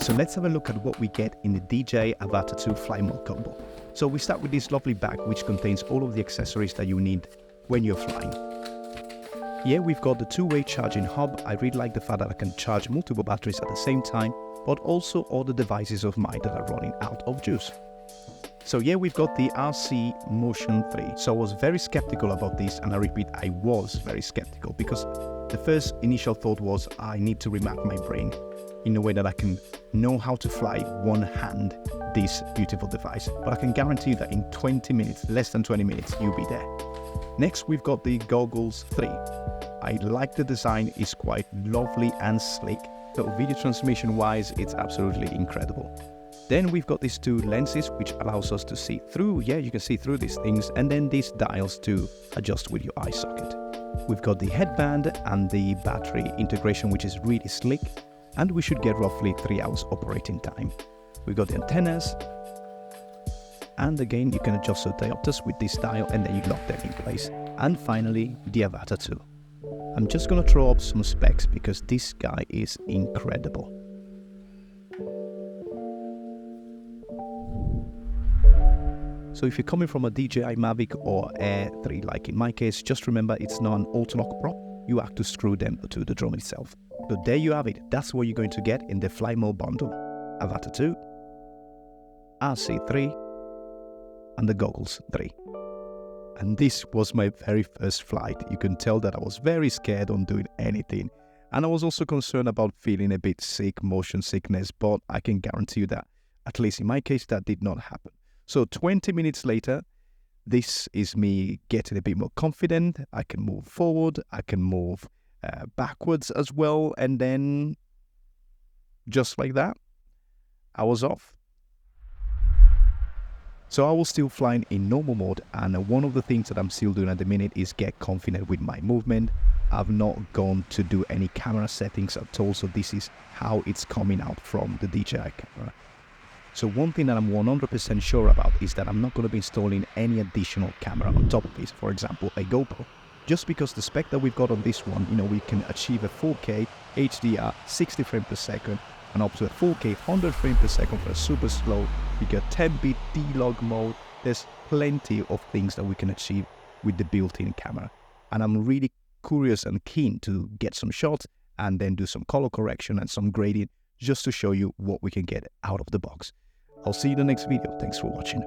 So let's have a look at what we get in the DJI Avata 2 Fly Mode combo. So we start with this lovely bag which contains all of the accessories that you need when you're flying. Here we've got the two-way charging hub. I really like the fact that I can charge multiple batteries at the same time, but also all the devices of mine that are running out of juice. So here we've got the RC Motion 3. So I was very skeptical about this, and I repeat, I was very skeptical because the first initial thought was I need to remap my brain in a way that I can know how to fly one hand this beautiful device. But I can guarantee you that in 20 minutes, less than 20 minutes, you'll be there. Next, we've got the Goggles 3. I like the design, it's quite lovely and slick. So video transmission wise, it's absolutely incredible. Then we've got these two lenses which allows us to see through. Yeah, you can see through these things, and then these dials to adjust with your eye socket. We've got the headband and the battery integration, which is really slick, and we should get roughly 3 hours operating time. We've got the antennas, and again you can adjust the diopters with this dial and then you lock them in place. And finally, the Avata 2. I'm just gonna throw up some specs because this guy is incredible. So if you're coming from a DJI Mavic or Air 3, like in my case, just remember it's not an auto-lock prop. You have to screw them to the drone itself. So there you have it. That's what you're going to get in the Fly Mode bundle. Avata 2, RC3, and the Goggles 3. And this was my very first flight. You can tell that I was very scared on doing anything. And I was also concerned about feeling a bit sick, motion sickness, but I can guarantee you that, at least in my case, that did not happen. So 20 minutes later, this is me getting a bit more confident. I can move forward, I can move backwards as well. And then, just like that, I was off. So I was still flying in normal mode, and one of the things that I'm still doing at the minute is get confident with my movement. I've not gone to do any camera settings at all, so this is how it's coming out from the DJI camera. So one thing that I'm 100% sure about is that I'm not going to be installing any additional camera on top of this, for example a GoPro, just because the spec that we've got on this one, we can achieve a 4K HDR 60 frames per second and up to a 4K 100 frames per second for a super slow. We get 10-bit D-Log mode. There's plenty of things that we can achieve with the built-in camera. And I'm really curious and keen to get some shots and then do some color correction and some grading just to show you what we can get out of the box. I'll see you in the next video. Thanks for watching.